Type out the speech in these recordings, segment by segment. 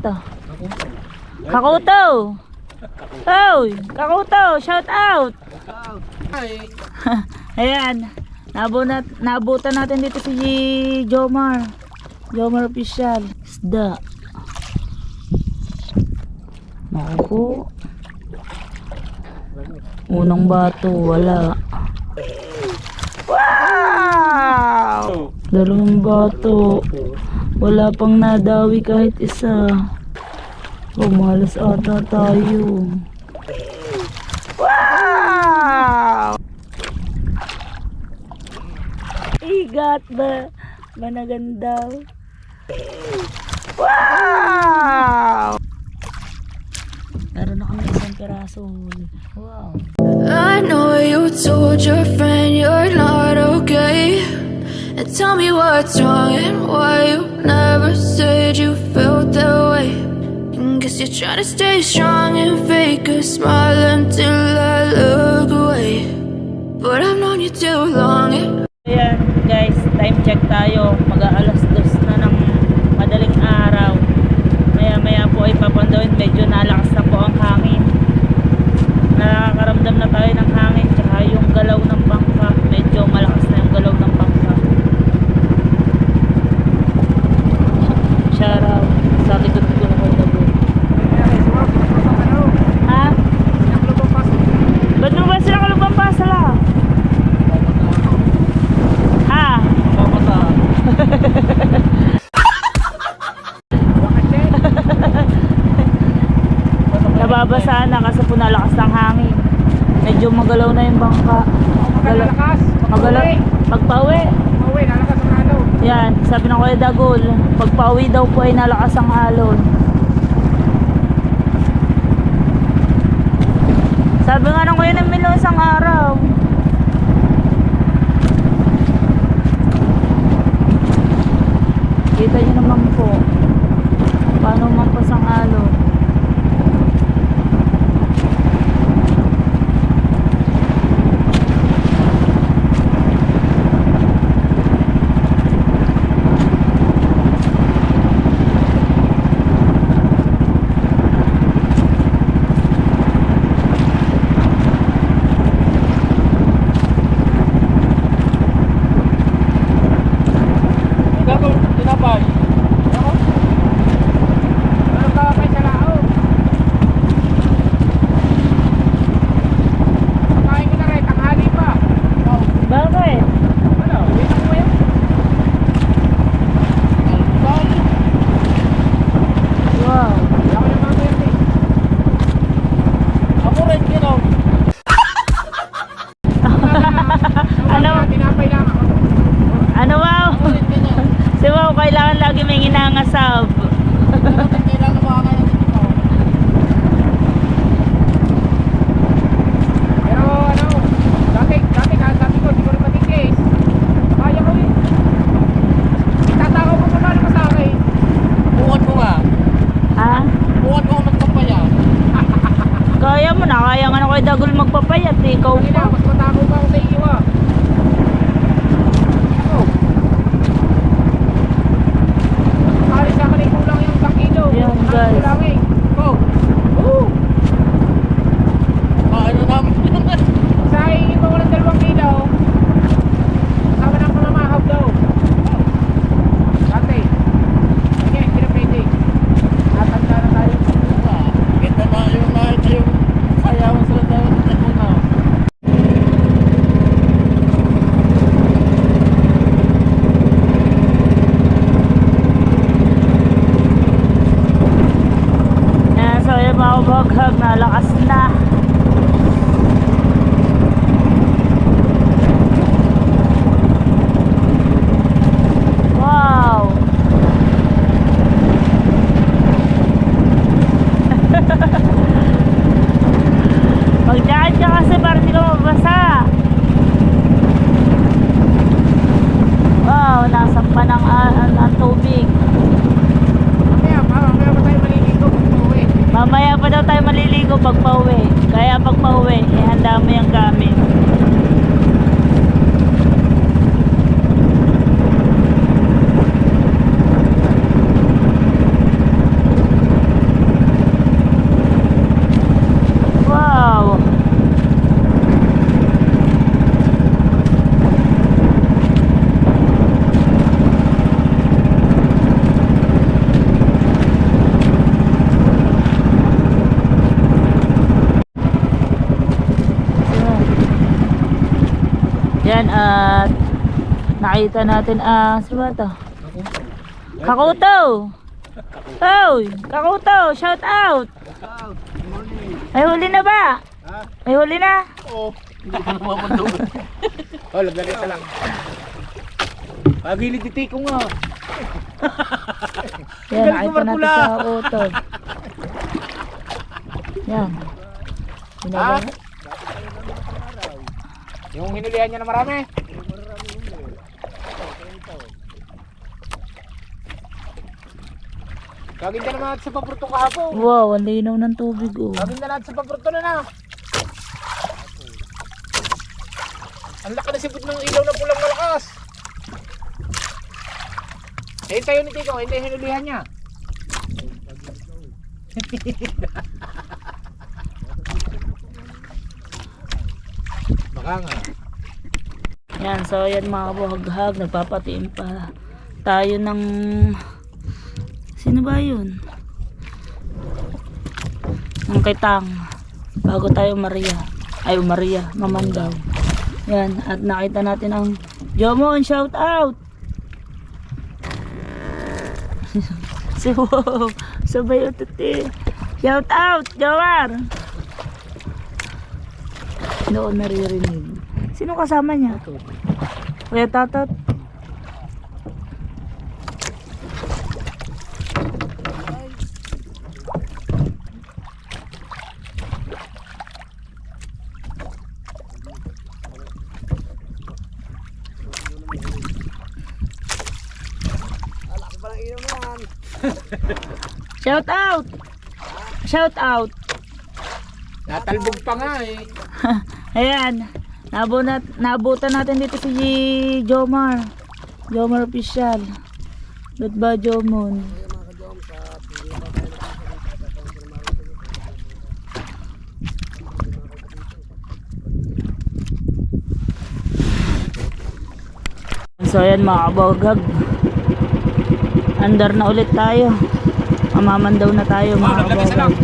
to? Kakuto. Oy, Kakuto, shout out. Ayan. Naabutan natin dito si Jomar. Jomar official. Isda. Naku. Unang bato, wala. Wow! Dalawang bato. Wala pang nadawi kahit isa. Malas ata tayo. Wow! Igat ba? Managandaw. Wow! Meron na kami isang piraso. Wow. I know you told your friend you're not okay, and tell me what's wrong and why you never said you felt that way. And guess you're trying to stay strong and fake a smile until I look away, but I've known you too long. Ayan guys, time check tayo. Mag-aalas 2 na ng madaling araw. Maya po ay papandawin. Medyo nalakas na po ang hangin. Nakakaramdam na tayo ng hangin. Tsaka yung galaw ng bangka. Medyo malakas na yung galaw ng bangka. Shout out sa likod ko na kong dago. Ha? Ba't mo ba sila kalubang pasala? Ha? Nababasa na kasi po nalakas ng hangin. Medyo magalaw na yung bangka. Magalaw. Pagpauwi. Nalakas ang alon. Yan, sabi ng Kuya Dagol, pagpauwi daw po ay nalakas ang alon. Sabi nga ng Kuya ng Milo isang araw. Kita nyo naman po paano mampas ang alon. Dagol magpapayat eh, ikaw pa. Mas matako pa ako sa iyo ah. Alis sa kanay kulang yung 1 kilo. Yan guys. Ano namin? Sa hingin mo ng 2 kilo. Kasama ng pamamahaw daw. Dati. Sige, hindi na pwede. Natanda na tayo. Kita na yung nakita yung sayawan sila tayo. Baghag na lakas na. Wow. Magdaan ka kasi para hindi ka mabasa. Wow, nasampa ng tubig. Mamaya pa daw tayo maliligo pag pauwi. Kaya pag pauwi, ihanda mo yung gamit. nakita natin, sino ba to? Kakuto! Hoy! Kakuto! Shout out! Ay huli na ba? Ay huli na? Oo. Hindi ka naman doon. Oh, lagyan ka lang. Pagilid iti ko nga. Yan, nakita natin sa Kakuto. Yan. Ha? Yung hinulihan niya na marami. Kaginda naman natin sa papruto kahapon. Wow, ang linaw ng tubig oh. Kaginda natin sa papruto na. Ang laki na sipot ng ilaw na pulang malakas. Eh, tayo ni Tito, hindi hinulihan niya. Baka nga. Yan, so yan mga kabuhaghag, nagpapatiin pa tayo ng... Sino ba yun? Ng kitang. Bago tayo Maria. Ay, Maria, Mamandaw. Yan, at nakita natin ang Jomon, shout out! So, sabay ututi. Shout out, Jomar! Doon naririnig. Sino kasama niya? Kuya Tatot? Shout out! Shout out! Natalbog pa nga eh. Ayan, naabutan natin dito si Jomar. Jomar official. Ba't ba Jomon? So ayan mga kabuhaghag, andar na ulit tayo. Mamamandaw na tayo mga kabuhaghag.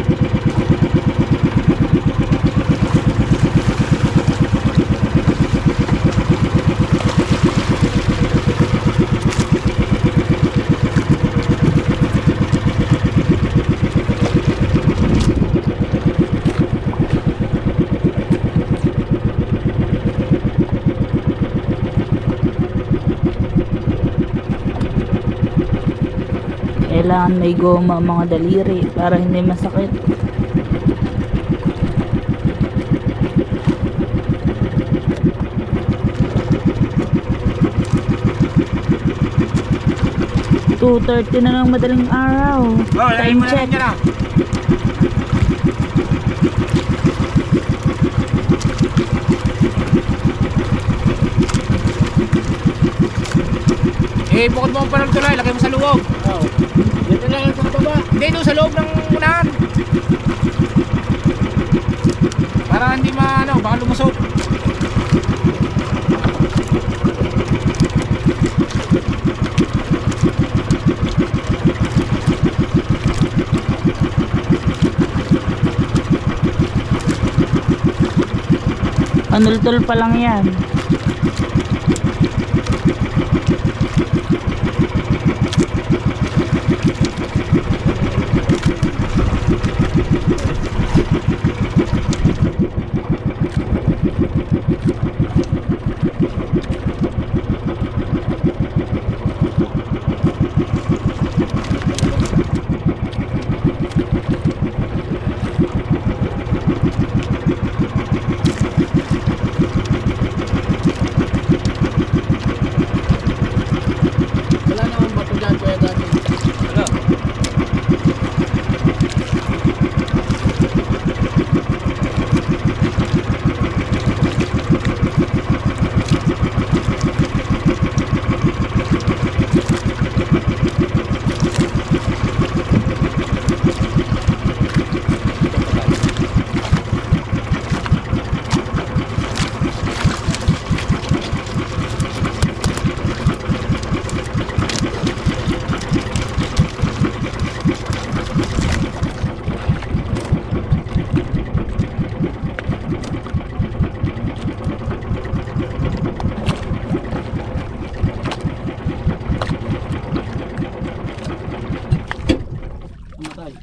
Kailangan may goma mga daliri para hindi masakit. $2:30 na ng madaling araw. Time check. Eh, bukod mo pa ng tulay, lagay mo sa loob. Oo. Dito lang sa baba. Hindi, doon sa loob ng unahan. Para hindi baka lumusok. Panultol pa lang yan. Wala namang bato dyan, kuya dati. Wala. tay.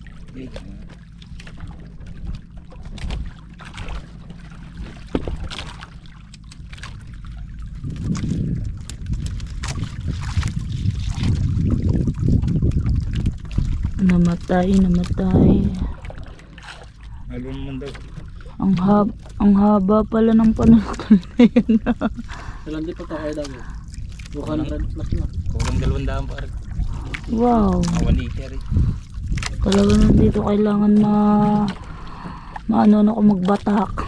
Namatay. Ano naman daw? Ang haba pala ng panutol na yan. Ilan di pa to kaya daw? 200 plus na. Kulang 200 pa rin. Wow. 1 acre eh. Talaga nandito kailangan maano na ako magbatak.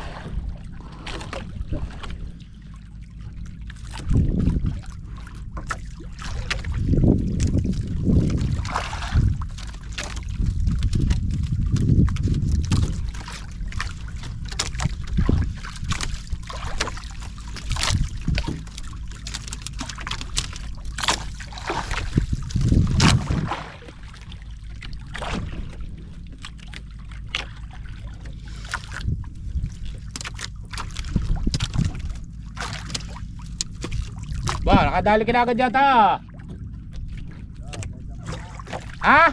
Ba, nakadali ka na agad yata. Ha?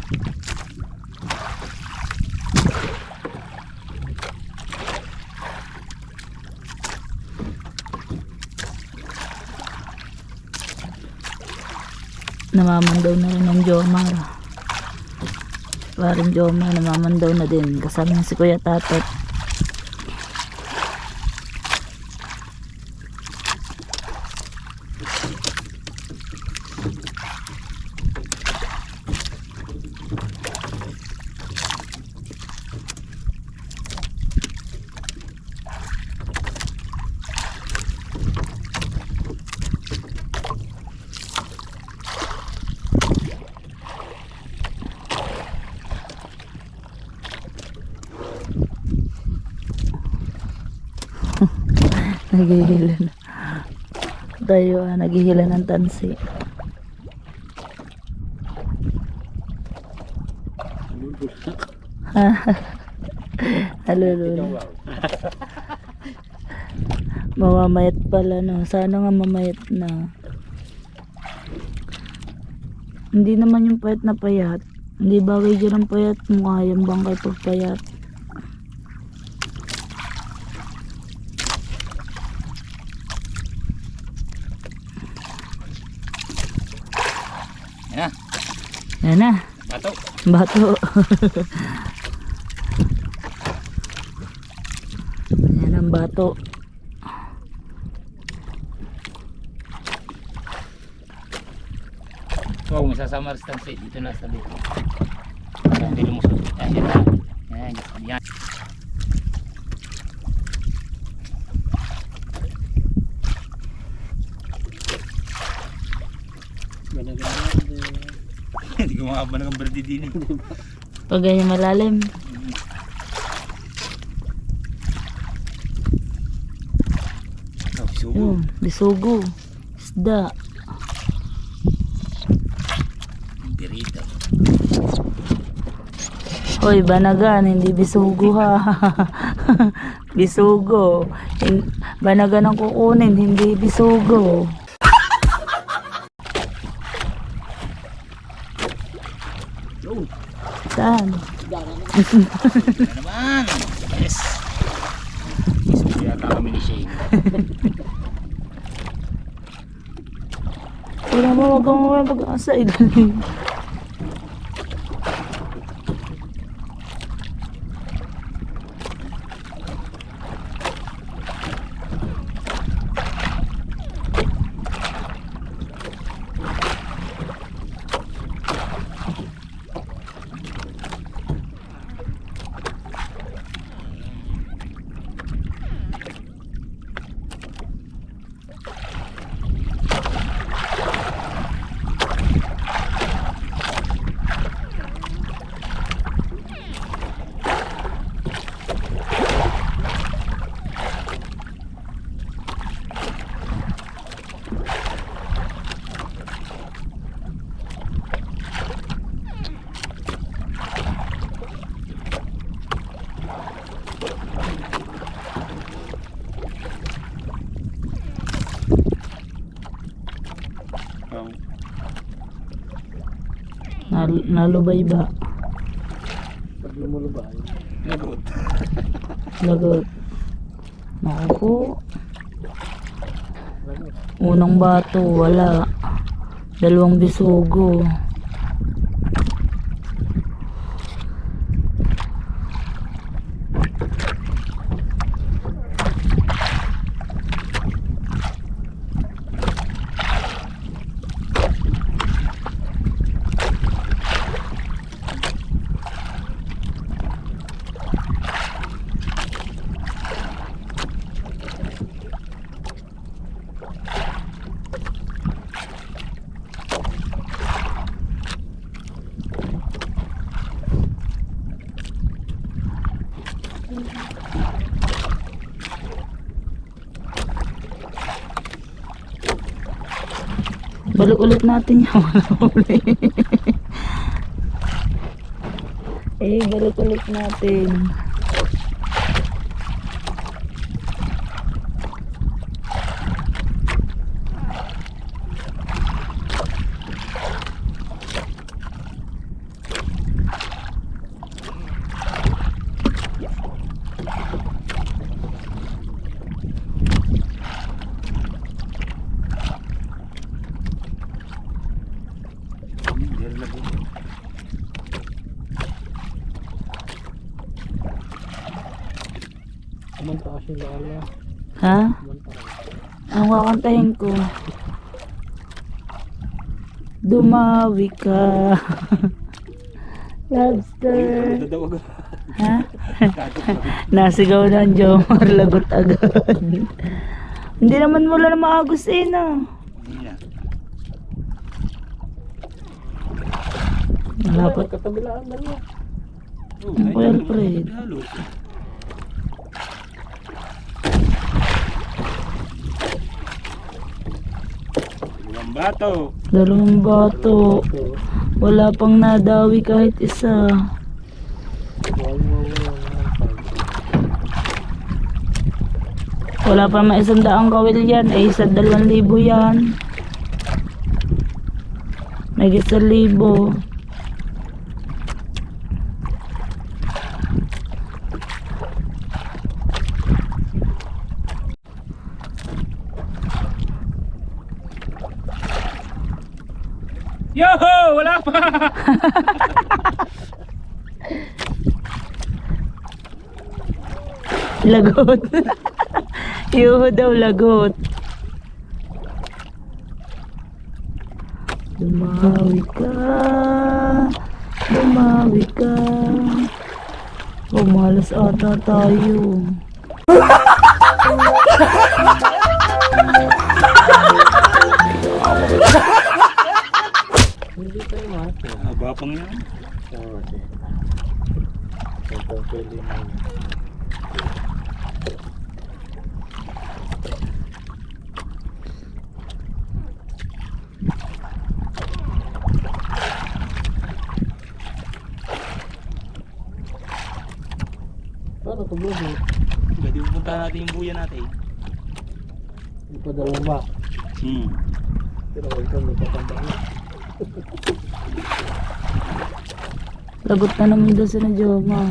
Namamandaw na rin ng Jomar. Parang Jomar namamandaw na din. Kasama si Kuya Tatot. Naghihila na. Tayo naghihila ng tansi. Halululo. Mamamayat pala no. Sana nga mamayat na. Hindi naman yung payat na payat. Hindi bagay dyan ang payat. Mukha yung bangkay pag payat. Yan na. Yan na. Bato. Bato. Yan ang bato. Wow, masasama sa tansi. Dito na sa dito. Hindi lumusot. Yan na. Yan. Yan. Hindi ko makaba ng berde din eh. Pag ganyan malalim. Oh, sugo. Bisugo. Isda. Pirita. Hoy, banagan, hindi bisugo ha. Bisugo. Banagan ang kukunin, hindi bisugo. Saan? Yan naman. Yes. Isugo yata kami ni Shane. Wala mo, wag kang pag-asa. Idali. Nalubay ba? Lumulubay. Lagot. Lagot. Naku po. Lagot. Unang bato, wala. Dalawang bisugo. Balik ulit natin yung huli. Balik ulit natin. Kumantaas yung lala. Ha? Ang kakantahin ko. Dumawi ka. Lobster. Ha? Nasigaw na ang Jomar. Lagot agad. Hindi naman mula na maagos na. Malapot. Katabilaan na niya. Ang Kuya Alfred. Dalawang bato. Wala pang nadawi kahit isa. Wala pa may 100 kawil yan. Ay 2,000 yan. May 1,000. Yoho! Wala pa! Lagot. Yuho daw lagot. Dumawi ka. Dumawi ka. Malas ata tayo. Hindi pa yung mati. Abapang yan. Oo, okay. Ito pwede na yun. Paano ito buhay? Pwede pupunta natin yung buya natin. Hindi pa dalawang ba? Pero huwag kang nagpapanda na. Lagot na naman daw sa na Joma.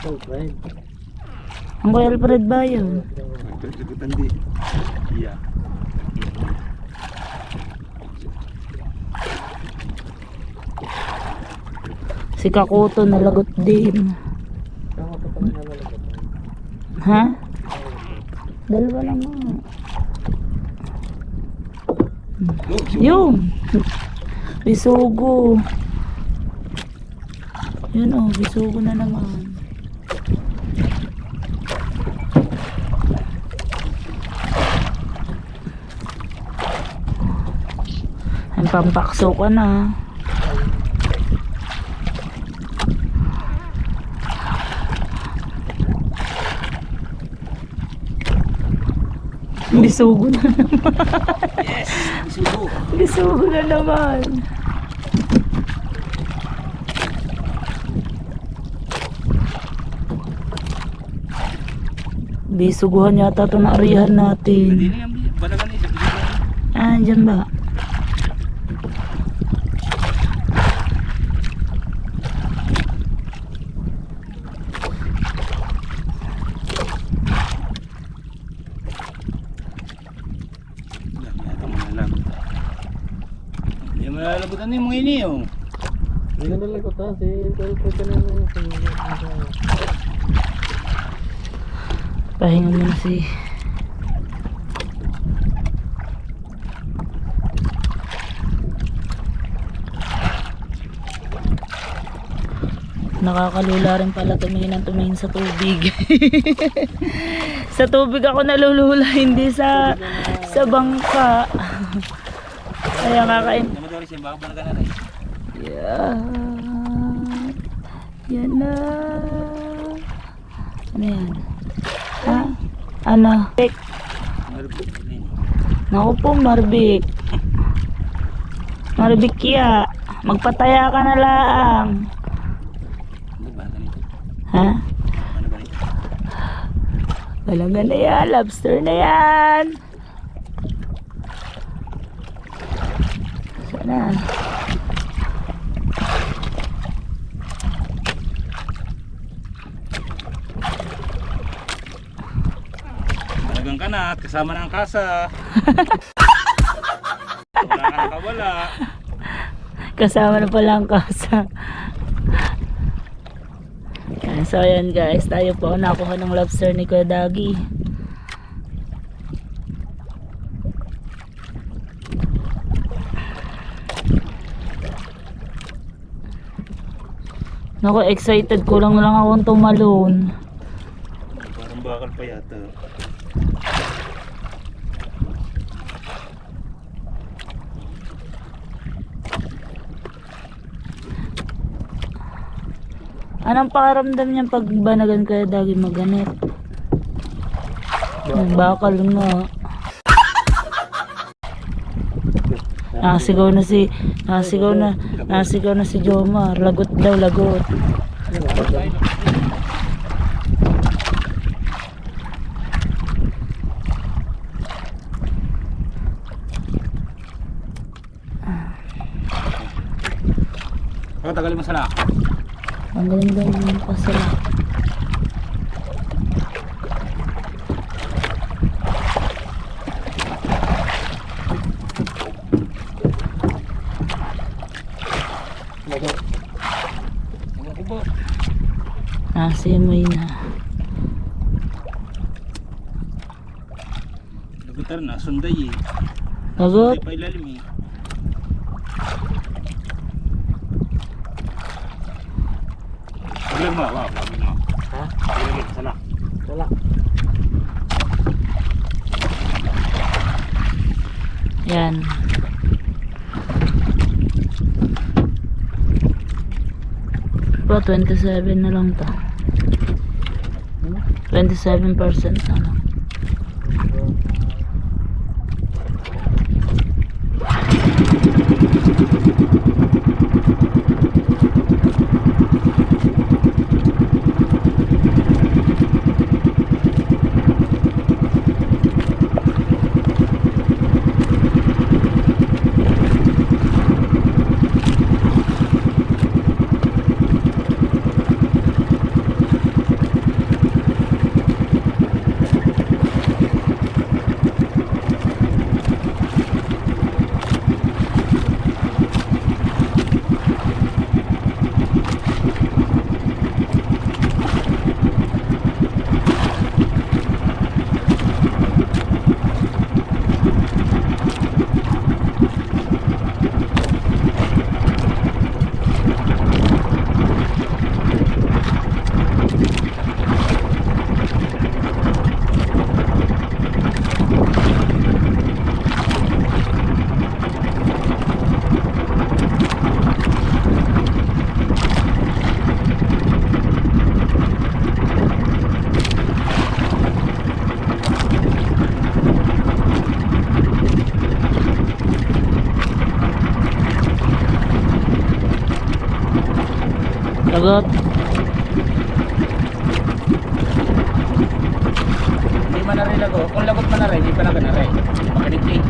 Oh, right. Ang Kuya Alfred ba yun? Sagutan di. Yeah. Si Kakuto nalagot din. Tama pa pala nalalagot. Ha? Dalawa lang nga. Yun. Bisugo. Yun oh, bisugo na naman. Ang pampakso ka na. Bisugo na naman. Yes! Bisugo. Bisugo na naman. Bisuguhan yata ito na arihan Pwede natin. na yung balagan isa. Ah, dyan ba? lalabutan ni mo ini oh. Hindi na lang ko ta, si pwede na lang Pahinga muna si nakakalula rin pala tumingin sa tubig. Sa tubig ako nalulula, hindi sa bangka. Kaya kakain. Namadali siya, baka banagan na rin. Yan na. Ano yan? Ha? Ano? Naku po, Marbik. Marbik ya. Magpataya ka na lang. Ha? Balaga na yan. Lobster na yan. Sana. Talagang ka na, kasama na ang kasa. Wala ka nakawala. Kasama na pala ang kasa. Yan, so ayan guys, tayo po nakuha ng lobster ni Kuya Dagi. Naku, excited ko lang akong tumalon. Parang bakal pa yata. Anong pakaramdam niyan pag banagan Kuya Dagi maganit? Bakal nga. Nasigaw na si Jomar. Lagot daw, lagot. Ako tagalin mo sana. Ang galing ng pasala. Simoy na. Lagutan na, sunday eh. Lagot? Sunday pa ilalim eh. Bilang mo, wow, bilang mo. Ha? Bilang sana. Wala. Yan. Bro, 27 na lang to. 27% na lang. Lagot. Hindi man na rin lago. Kung lagot man na rin, hindi pa na rin. Makinit eh.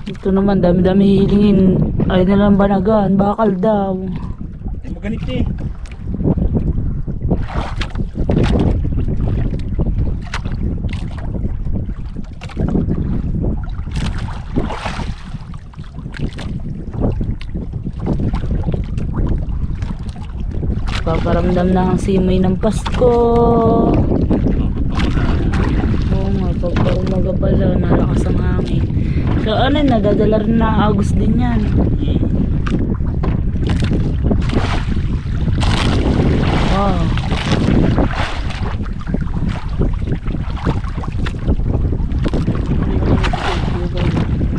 Ito naman, dami-dami hilingin. Ay nalang banagan, bakal daw. Ay, maganit eh. Paparamdam na ang simoy ng Pasko. Oo nga, pagka umaga pala, nalakas ang hangin. So ano, nadadala rin na Agos din yan. Wow.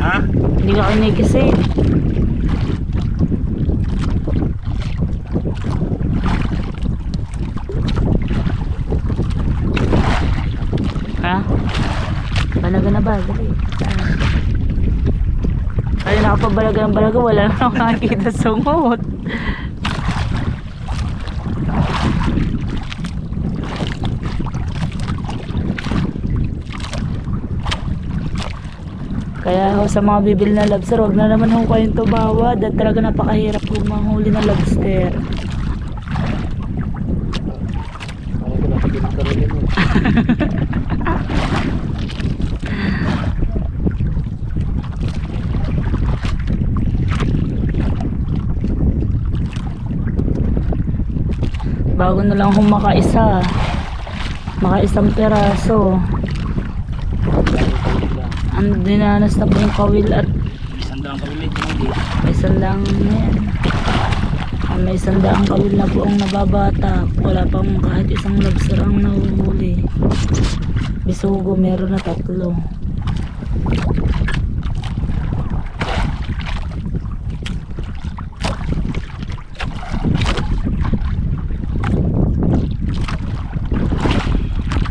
Ha? Hindi ka kinikisi. Ha? Balaga na ba? Dali. Ay, nakapabalaga ng balaga. Wala na akong nakikita sungot. Kaya ho, sa mga bibili na lobster, wag na naman ho kayong tumawad at talaga napakahirap kung manghuli ng lobster. Parang ko nakapinta rin yun. Bago na lang ho makaisang peraso. Ang dinanas na po yung kawil at Isang daang kami hindi. may sandang yan. May sandaang kawil na po ang nababata. Wala pang kahit isang lobster ang nahuhuli. Bisugo meron na 3.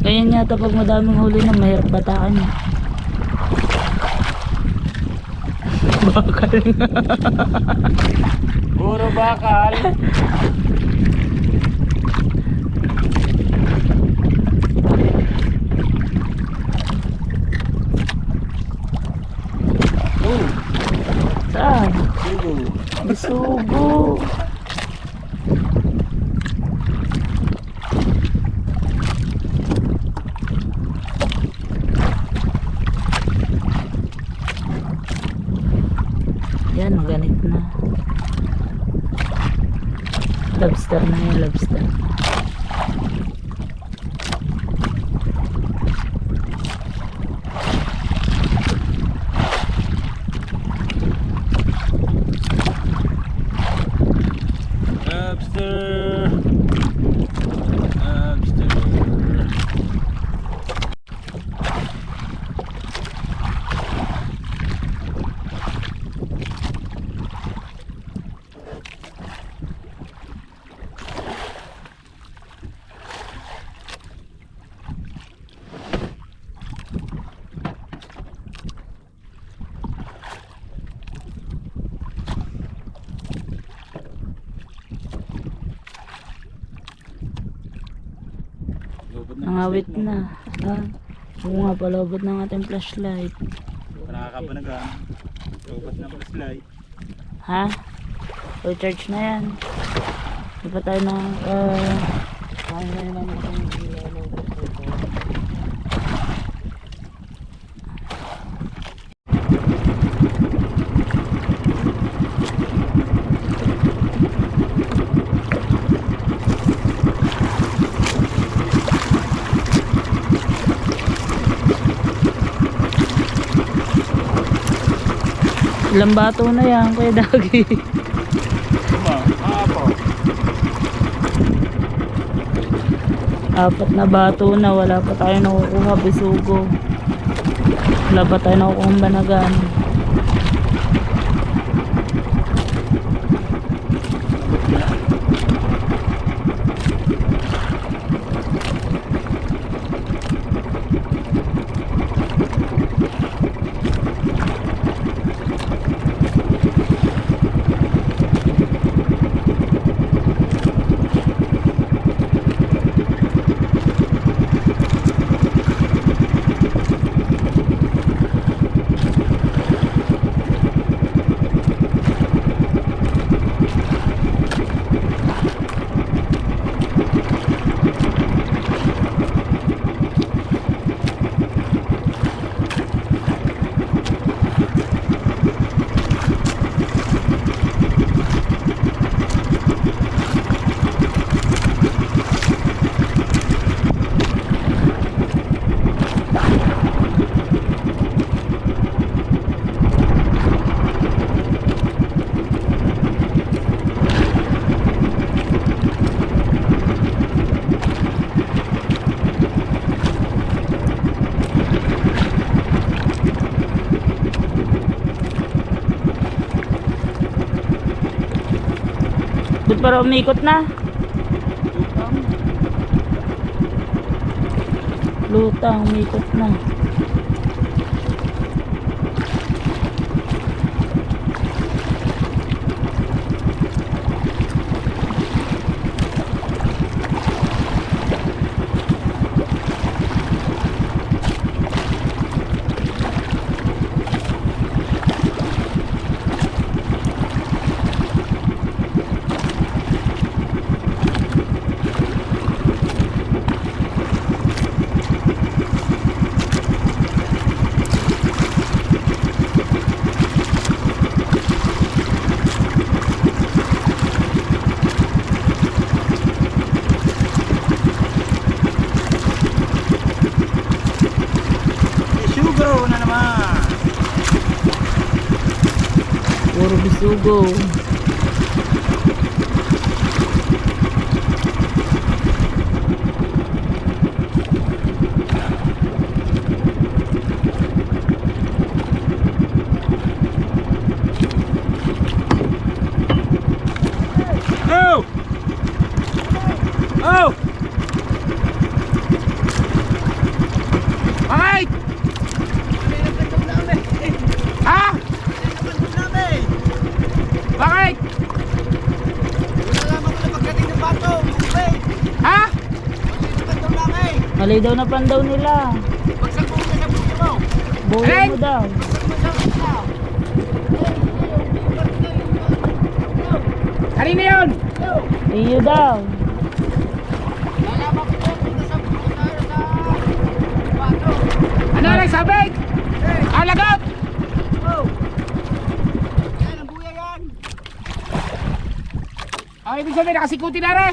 Ganyan yata pag madaming huli na mahirap bataan niya. Bakal nga. Puro bakal. Oh, Saan? sugo. Bisugo. Yan, maganit na. Lobster na yan, lobster. Lobster. Lobster. Nangawit na. Ah, oo nga, palobot ng ating flashlight. Nakakabanagan. Robot na flashlight. Ha? Full charge na yan. Di pa tayo na, Kaya na yun naman kung ilang bato na yan, Kuya Dagi. Apat na bato na, wala pa tayo nakukuha bisugo. Wala pa tayo nakukuha banagan. Ba't para umikot na? Lutang, umikot na. Sugar na naman. Puro bisugo. Oh! Oh! Bakit? Ha? Bakit? Ha? Mali daw na pandaw nila. Buhay Alin? mo daw. Kanina yun? Iyo daw. Ano na sabik? Alagot! Ibig sabihin nakasikuti na rin.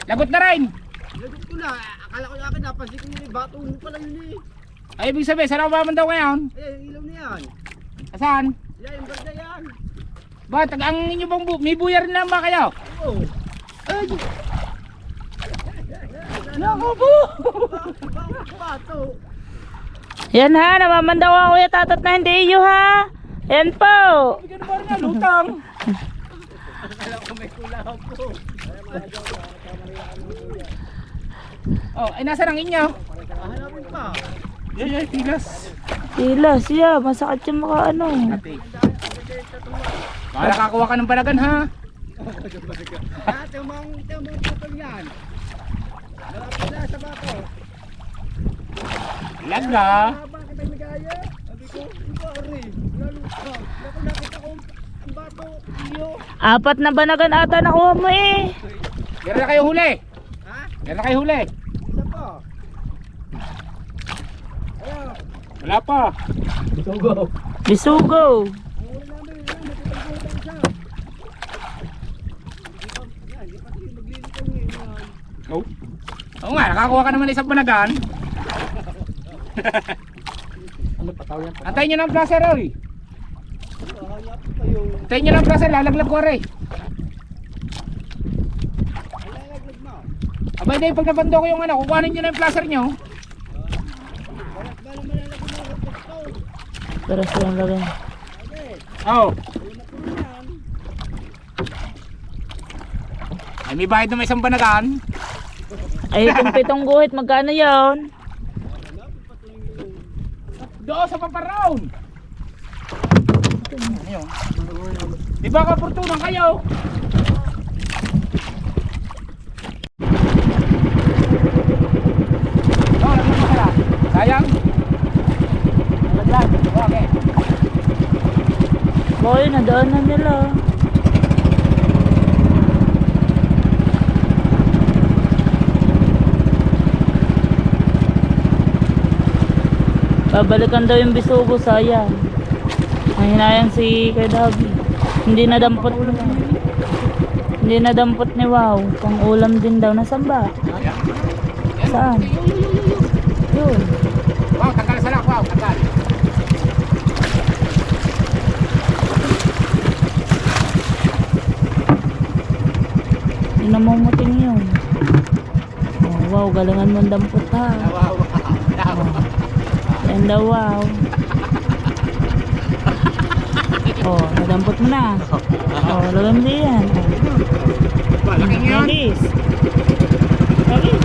Lagot na rin. Lagot ko na. Akala ko yakin napansin ko yun eh. Bato mo pala yun eh. Ibig sabihin, saan ako maman daw ngayon? Yung ilaw na yan. Saan? Yan, yung barda yan. Ba, ang inyo bang may buyar na ba kayo? Oo. Naku po. Bato. Yan ha, namamandaw ako kuya tatat na hindi iyo ha. Yan po. Bigyan mo rin na lutang. Akala ko may kulaw po. Oh, ay nasa ang inyo? Hanapin pa. Yay, tigas. Tila siya, masakit yung maka ano. Ate. Baka kakuha ka ng balagan ha. Tamang putol yan. Malapit na sa bato. Lag na. Habang kita nagaya. Sabi ko, ito ari. Lalo ka. Nakita ko ang bato. Iyo. 4 na banagan ata nakuha mo eh. Meron na kayo huli. Ha? Meron na kayo huli. Isa pa. Ayan. Wala pa. Bisugo. Ang uli namin. Matutagputan siya. Yan, di pati maglilitaw ngayon. Oh. Oo nga, nakakuha ka naman ng isang banagan. Ano pataw yan? Antayin nyo ng blaser, oy. Hanap pa yun. Antayin nyo ng blaser, lalaglag ko rin. Alalaglag mo. Abay dahil pag nabando ko yung ano, kukuhanin nyo na yung blaser nyo. Balat ba naman lalaglag mo? Kapag Pero silang lagay. Oo. Wala po yan. Ay may bayad na may isang banagan. Ay itong 7 guhit, magkano yun? Doon sa paparoon. Ano yun? Di ba kapurtunan kayo? Oh, lagyan mo pala. Sayang. Lagyan. Okay. Boy, nadaan na nila. Babalikan daw yung bisugo, sayang. Ang hinayang si Kuya Dabi. Hindi nadampot. Hindi nadampot ni Wow. Pang ulam din daw. Nasaan ba? Saan? Yun. Wow, tanggal sa lak. Wow, tanggal. Yung namumuting yun. Oh, wow, galangan mo ang dampot ha. Wow, wow. And wow. Oh, nadampot mo na. Oh, lagay mo diyan. Malaking yan. Alis. Alis.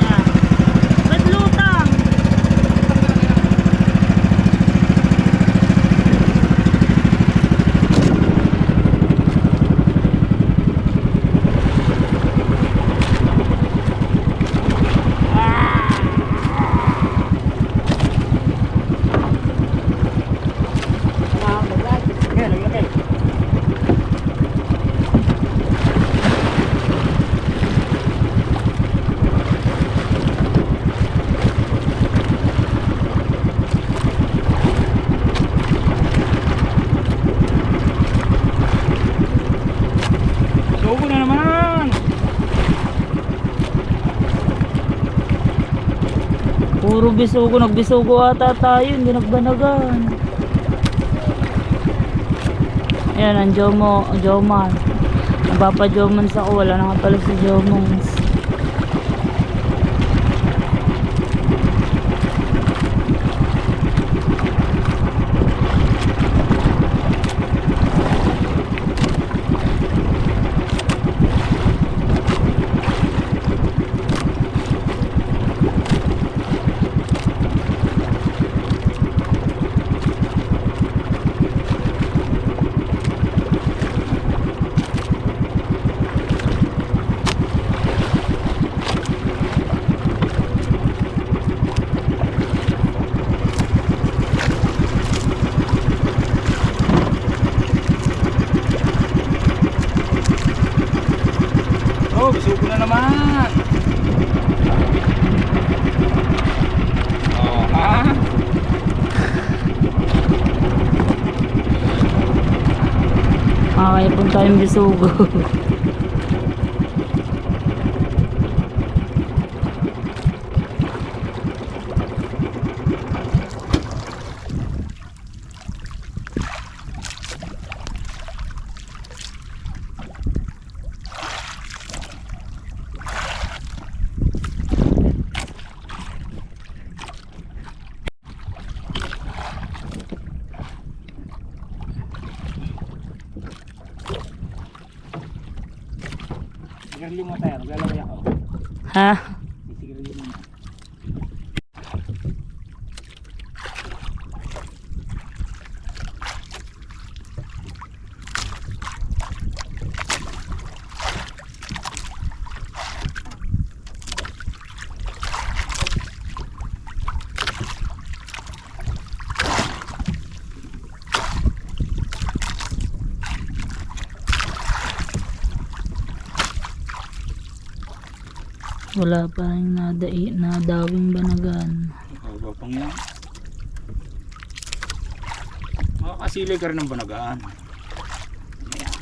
Yan. Ba't lutang? Sige, lagay. Sugo na naman. Puro bisugo, nagbisugo ata tayo, hindi nagbanagan. Ayan, ang Jomar. Nagpapa-Jomans ako, wala na nga pala si Jomans. Oh, sugo na naman. Oh, ha? Okay, punta yung bisugo. Sigarilyo mo tayo, maglalaway ako. Ha? Sigarilyo mo. Wala pa rin nadawing banagan. Oh, pang yan. Makakasili ka rin ng banagaan. Ayan.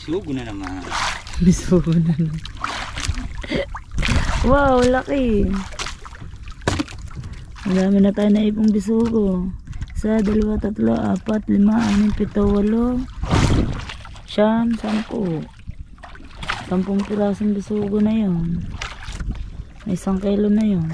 Sugo na naman. Bisugo na lang. Wow, laki. Madami na tayo na ipong bisugo. 1, 2, 3, 4, 5, 6, 7, 8, 9, 10. 10 pirasong bisugo na yun. May 1 kilo na yun.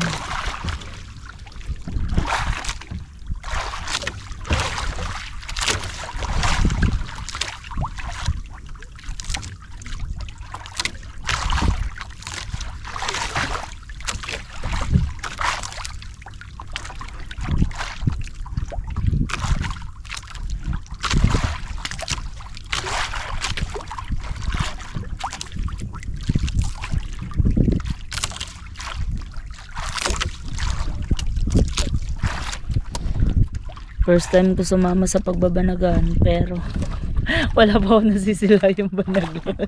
First time ko sumama sa pagbabanagan, pero wala pa ako nasisila yung banagan.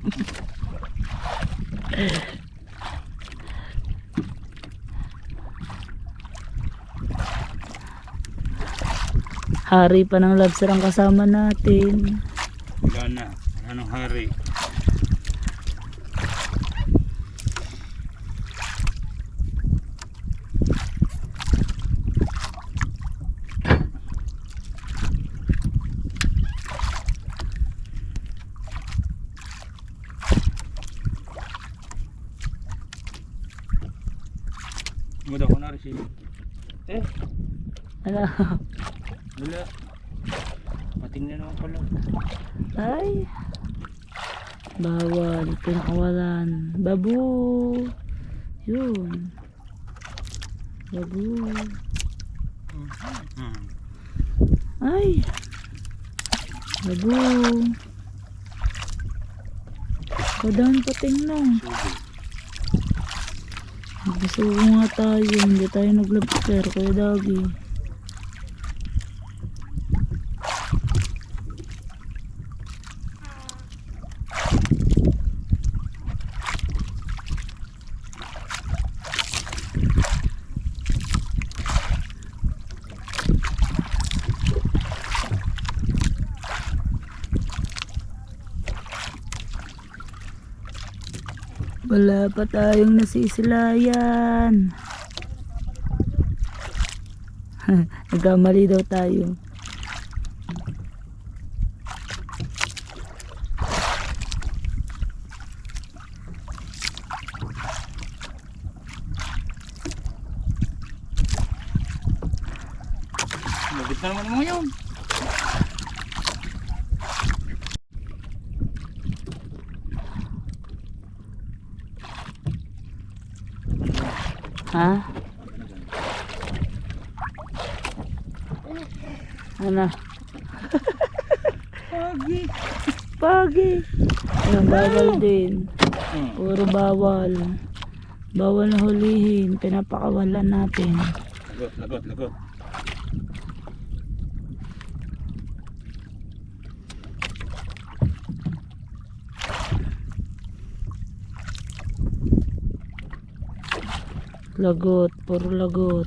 Hari pa ng lobster ang kasama natin. Wala na. Anong hari? Mudah ko na rin siya. Ano? Wala. Mating na naman pala. Ay. Bawal. Pinakawalan. Babu. Yun. Babu. Ay. Babu. Kadaan pa tingnan. Gusto ko nga tayo. Hindi tayo nag-lobster. Kaya dagi. Wala pa tayong nasisilayan. Nagkamali daw tayo. Magit na naman mo yun. Ha? Ano? Pagi. Pagi. Ayan, bawal din. Puro bawal. Bawal na hulihin. Pinapakawalan natin. Lagot. Lagot. Puro lagot.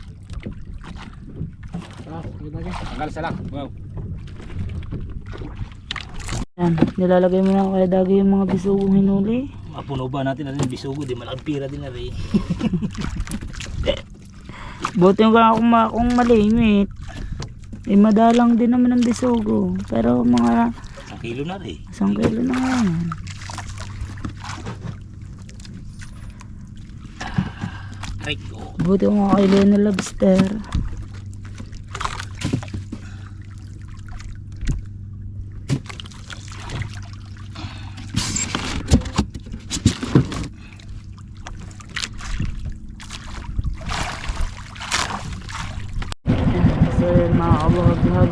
Tanggal sa lang. Wow. Yan. Nilalagay mo na kaya dagi yung mga bisugong hinuli. Mapuno ba natin natin bisugo? Di malaking pira din na rin. Buti nga kung malimit. Eh madalang din naman ang bisugo. Pero mga 1 kilo na rin. 1 kilo na nga yan. Rico. Buti ko nga kilo na lobster. So yun mga kabahag-hag,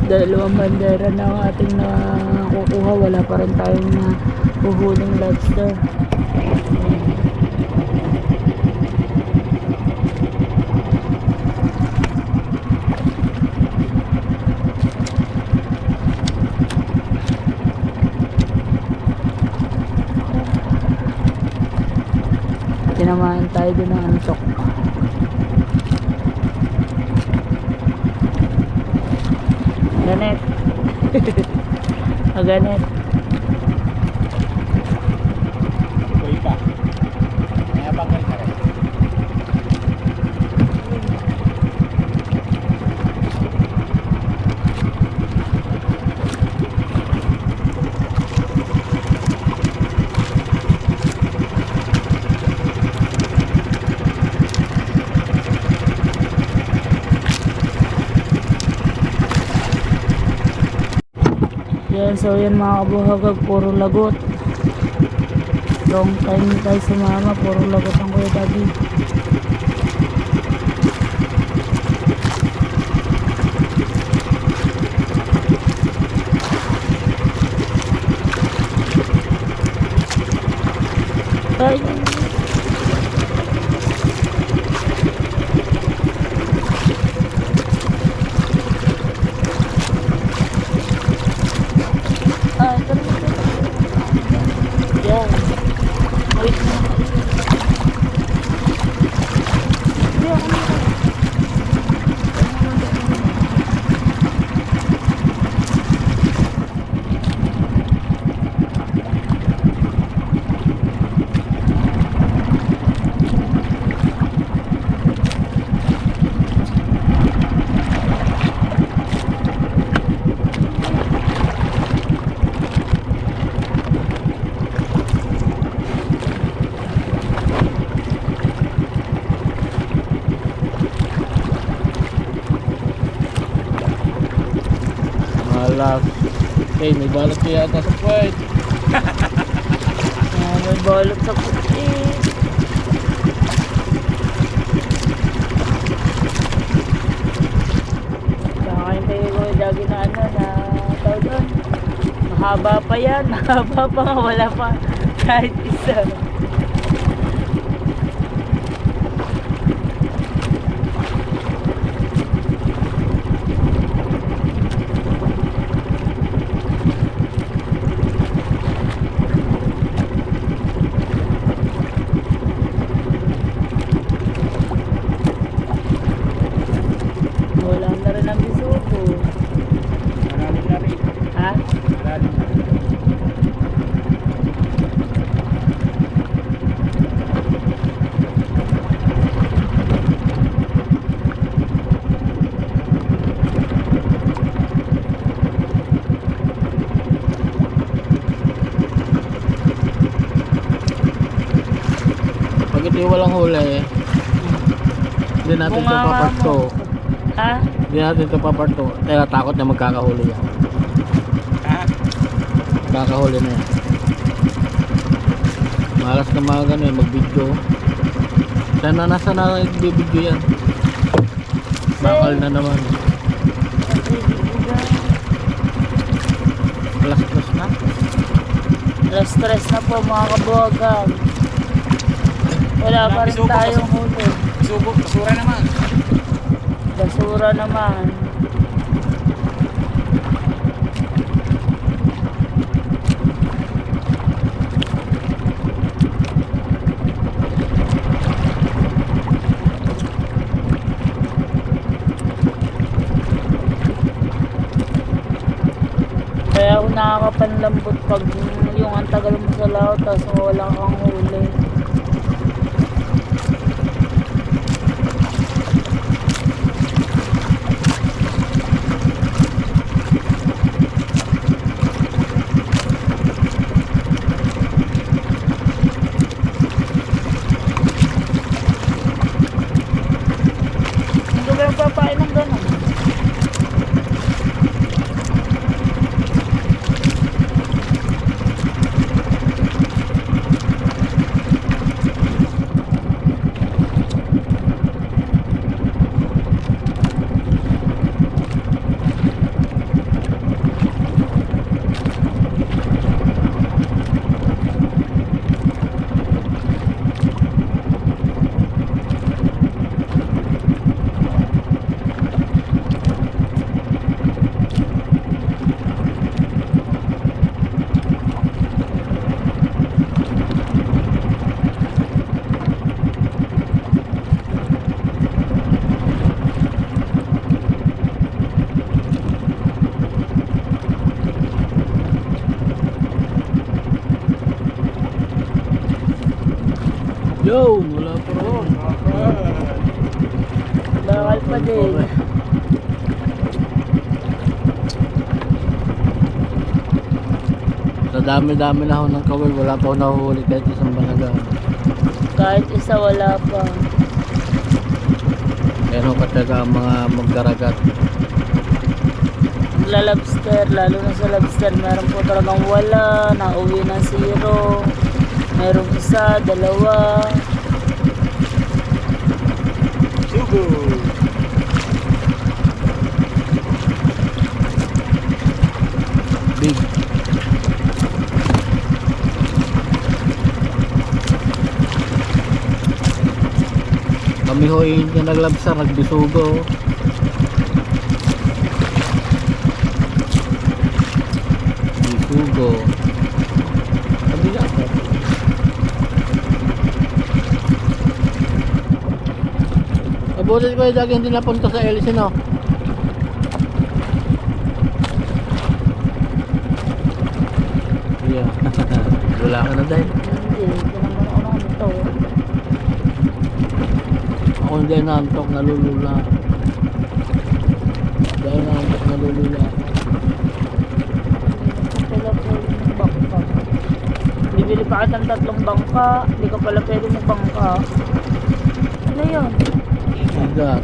2 bandera na ang ating nakukuha. Wala pa rin tayong nahuhuling lobster. Tinamaan tayo doon ng antok. Ganet. Ganet. Koy pa. Kaya bang ka rin. Yan, so yan mga kabuhagag, puro lagot. Long time tayo sumama, puro lagot ang Kuya Dagi. Ay. Plus. Okay, may balot kaya ata sa puwet. May balot sa puti. Kakain kayo ko lagi na ano na tawag doon. Mahaba pa yan. Mahaba pa nga. Wala pa kahit isa. Wala na rin ang bisugo. Malalim na rin. Ha? Malalim na rin. Pag ito walang huli, hindi natin ito Bunganga paparto. mo. Ha? Hindi natin ito paparto. Kaya takot na magkakahuli yan. Ha? Magkakahuli na yan. Malas na mga ganun, mag-video. Sana nasa na nagbibideo yan. Bakal na naman. Plus na. Alas 3 na po mga kabuhagan. Wala pa rin tayong huli. Subo, basura naman. Basura naman. Kaya ako nakakapanlambot pag yung ang tagal mo sa laot tapos wala kang huli. Hindi ba yung papain ng ganun? Yo, wala pa rin. Bakal pa din. Sa dami-dami na ako ng kawil, wala pa ako nahuhuli kahit isang banaga. Kahit isa wala pa. Kaya no kataga ang mga magdaragat. Magla-lobster, lalo na sa lobster, meron po talagang wala, nauwi ng 0. Merong isa, dalawa. Subo. Big. Kami ho hindi naglabsar, nagbisugo. Bisugo. Kabila ko. Abutin ko yung dagi hindi napunta sa LC, no? Yeah. Wala ka na dahil. Hindi, naman ako naman ito. Ako hindi naantok, nalulula. Dahil naantok, nalulula. Pala po yung bangka. Bibili pa ka ng 3 bangka, hindi ka pala pwede mo bangka. Ano yun? Agad.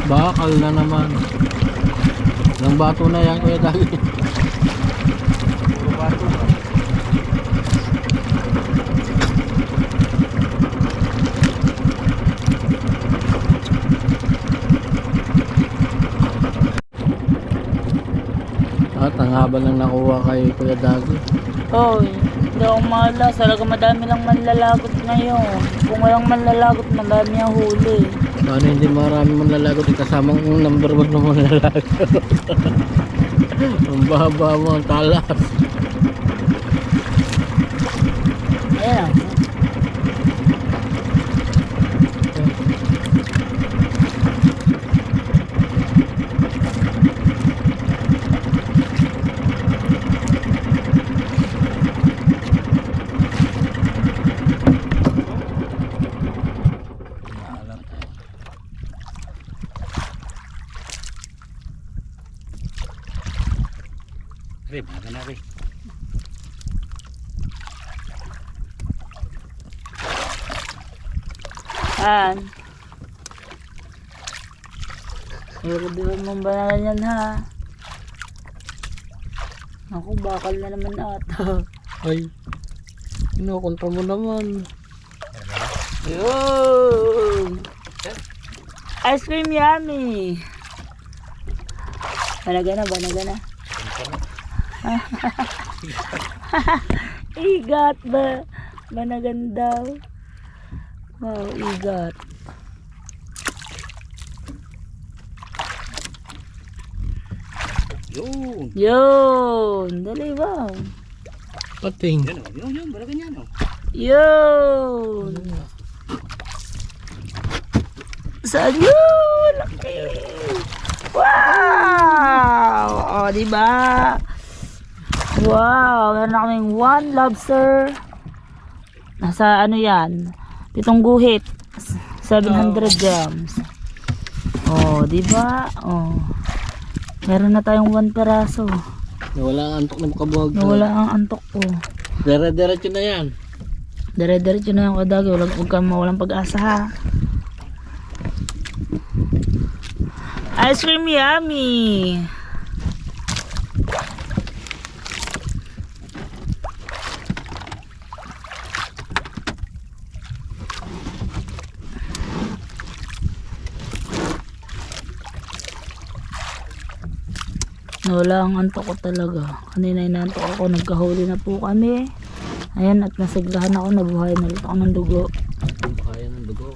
Bakal na naman. Ilang bato na yan, Kuya Dagi. Puro bato ba? At ang haba lang nakuha kay Kuya Dagi. Oh, hindi ako malas. Talaga madami lang manlalagot ngayon. Kung walang manlalagot, madami ang huli. Paano hindi marami manlalagot? Kasamang number 1 na manlalagot. Ang baba mo, ang talas. Ayan. Re, baga na re. Ayan. Irubihan mo ba na yan ha? Ako, bakal na naman ata. Ay, kinukontra mo naman. Yun! Ice cream yummy! Banaga na. Igat ba? Banagan daw. Wow, igat. Yun. Yun! Dali, wow. Pating. Yan o. Yun. Balagan yan o. Yun! Saan yun? Laki! Wow! O, diba? Wow! Meron na kaming 1 lobster. Nasa ano yan? 7 guhit. 700 grams. O, diba? O. Meron na tayong 1 peraso. Nawala ang antok na makabuhag. Nawala ang antok ko. Dere-derecho na yan. Dire-diretso na yung kadagi. Huwag kang mawalang pag-asa ha. Ice cream yummy! Wala ang antok ko talaga. Kanina inantok ako. Nagkahuli na po kami. Ayan, at nasiglahan ako. Nabuhay na ulit ako ng dugo. Kaya ng dugo.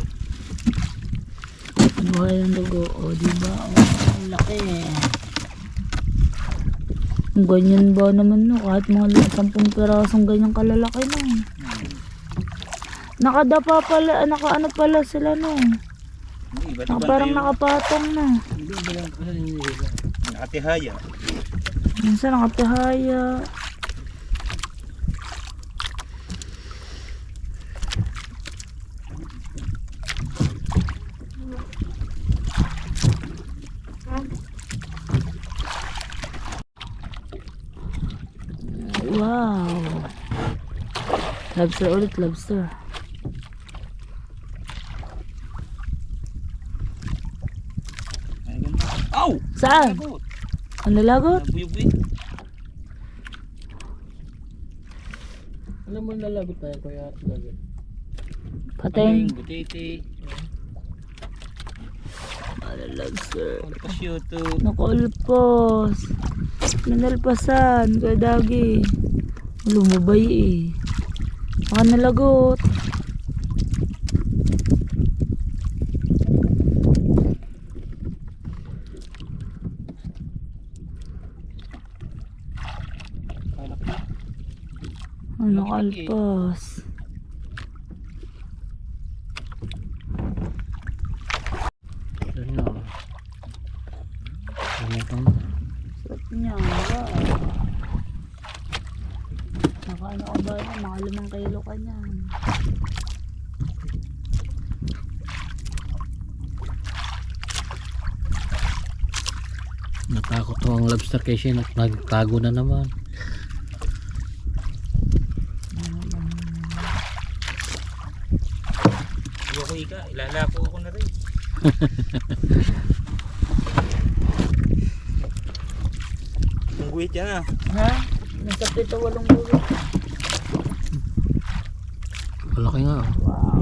Nabuhay ng dugo. O, diba? O, ang laki. Ang ganyan ba naman no? Kahit mga 10 pirasong ganyang kalalaki no. Nakadapa pala. Nakaano pala sila no. Parang nakapatong na. Hindi ba lang kasi nila. Nakatihaya. Minsan nakatihaya. Wow. Lobster ulit, lobster. Aw! Saan? Ang lalagot? Nabuyog-buyog. Alam mo lalagot tayo Kuya Dagi. Patay. Butiti. Ano lobster? Prosciutto. Nakulpos. Nanalpasan. Kadagi. Lumubay eh. Baka nalagot. Ano kalpas? Ano? Ano? Sarap niya. Wow. Nakaano ka ba yan? Mga 5 kilo ka niyan. Natakot to ang lobster kasi nagtago na naman. Ayoko ika. Ilalako ako na rin. guhit yan ah. Ha? Nasa 7-8 guhit. Malaki nga. Oh. Wow.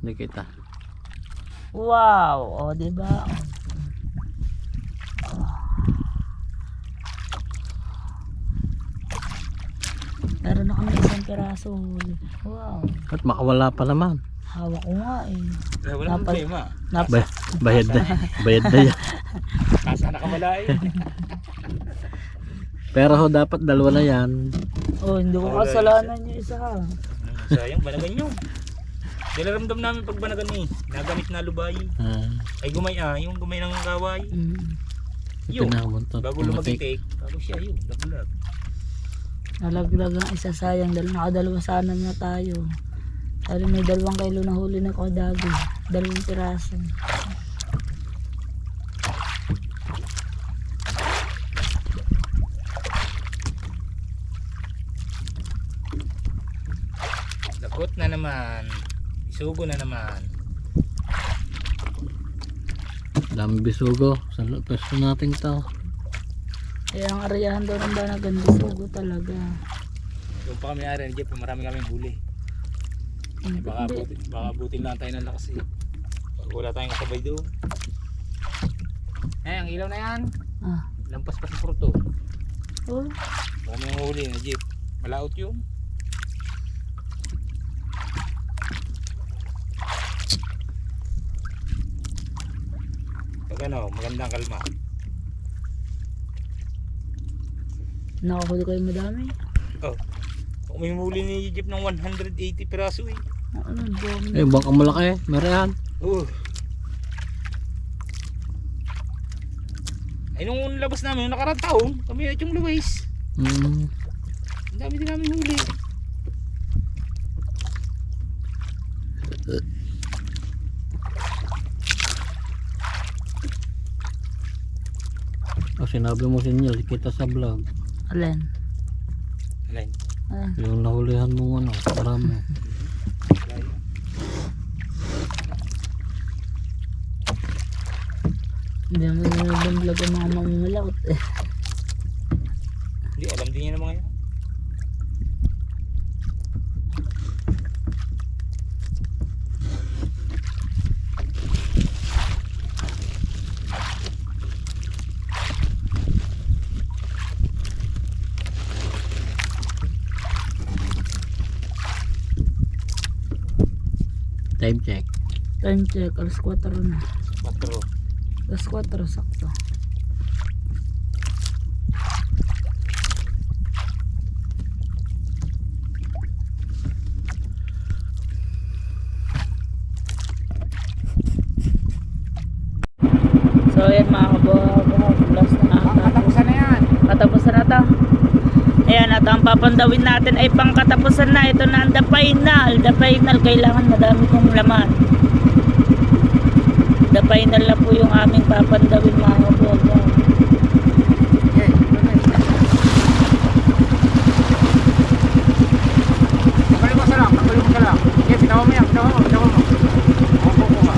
Hindi kita. Wow. O, diba? Meron na kami isang piraso huli. Wow. At makawala pa naman. Hawak ko nga eh. Walang Napal- problema. Bayad na. Bayad na yan. Kasa nakamala eh. Pero ho, dapat dalawa na yan. Oh, hindi ko Wala, kasalanan yung isa ha. Sayang, banagan nyo. Nilaramdam namin pag banagan eh. Nagamit na lubay. Ay gumay yung gumay ng kaway. Yun. Pinamuntot. Bago lumagitik. Bago siya yun. Laglag. Nalaglag ang isa, sayang dahil nakadalawa sana na tayo. Pero may 2 kilo na huli na kodagi. 2 piraso. Lakot na naman. Isugo na naman. Dami bisugo. Sa pwesto natin to. Kaya ang arayahan daw ng Banagan, bisugo talaga. Doon pa kami ari, Jeff, marami kaming huli. Eh, baka butin lang tayo ng lakas eh. Pag wala tayong kasabay doon. Eh, ang ilaw na yan. Ah. Lampas pa sa pruto. Oh, Baka may huli na Jeep. Malaot yun. Pag ano, magandang kalma. nakahuli kayo madami. Oh. Kung may huli ni Jeep ng 180 piraso eh. Ano, dami. Eh, bangka malaki. Meron yan. Ay nung labas namin, nung nakarang taon, kami at yung luwais. Ang dami din namin huli. Oh, sinabi mo sa inyo, kita sa vlog. Alin? Alin? Ah, Yung nahulihan mo ano, marami. hindi naman nilabang ang mga mamamalaot eh. Hindi, alam din niya ng mga yan. Time check. Time check, alas 4 na. 4. Alas 4 sakto. So ayan mga kabuha, last na ata. Katapusan na yan. Katapusan na to. Ayan, at ang papandawin natin ay pangkatapusan na. Ito na ang the final. The final, kailangan madami kong laman. The final na po yung aming papandawin mga kabuha. Okay, okay. Tagalin mo sa lang, tagalin mo ka lang. Okay, bitawa mo yan, bitawa mo, bitawa mo. Ako ba?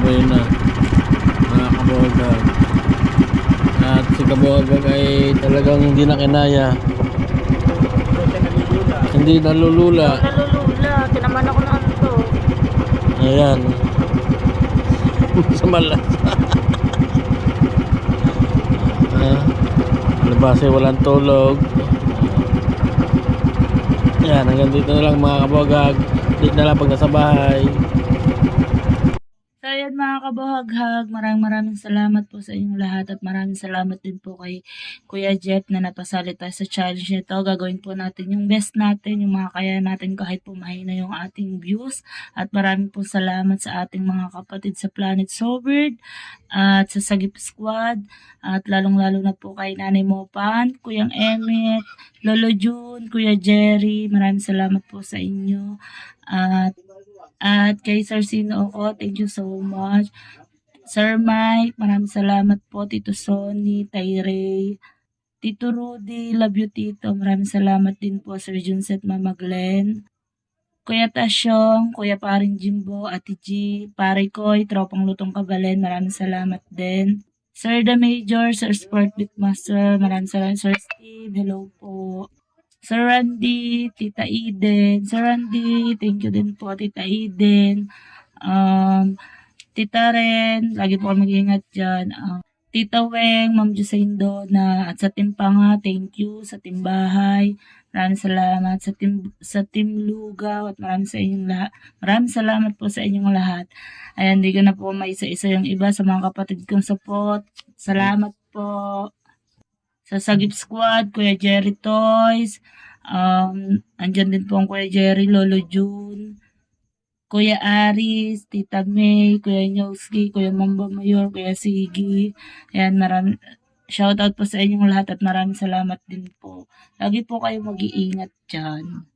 Ayun na. Mga kabuhagag. At si kabuhagag ay talagang hindi na kinaya. Hindi nalulula. Nalulula. Tinaman ako ng ano to. Ayan. Sa malas. Labase walang tulog. Yan, hanggang dito na lang mga kabuhagag. Dito na lang pag nasa bahay. So ayan mga kabuhaghag, maraming salamat po sa inyong lahat at maraming salamat din po kay Kuya Jet na napasali tayo sa challenge nito. Gagawin po natin yung best natin, yung mga kaya natin kahit po mahina yung ating views. At maraming po salamat sa ating mga kapatid sa Planet Sobird at sa Sagip Squad at lalong-lalo na po kay Nanay Mopan, Kuyang Emmett, Lolo June, Kuya Jerry. Maraming salamat po sa inyo. At kay Sir Sino Oko, thank you so much. Sir Mike, maraming salamat po. Tito Sonny, Tyree, Tito Rudy, love you Tito. Maraming salamat din po Sir Junset, Mama Glenn, Kuya Tasyong, Kuya Paring Jimbo, Ate G, Pare Koy, Tropang Lutong Kabalen, maraming salamat din. Sir The Major, Sir Sport Beatmaster, maraming salamat. Sir Steve, hello po. Sir Randy, Tita Eden. Sir Randy, thank you din po, Tita Eden. Tita Ren, lagi po kami mag-iingat dyan. Tita Weng, Ma'am Josaindo na at sa Timpanga, thank you. Sa Timbahay, maraming salamat. Sa Team Lugaw at maraming sa inyong lahat. Maraming salamat po sa inyong lahat. Ayan, di ko na po maisa-isa yung iba sa mga kapatid kong support. Salamat po. Sa Sagip Squad, Kuya Jerry Toys, andyan din po ang Kuya Jerry, Lolo June, Kuya Aris, Tita May, Kuya Nyowski, Kuya Mamba Mayor, Kuya Sigi. Ayan, shoutout po sa inyong lahat at maraming salamat din po. Lagi po kayo mag-iingat dyan.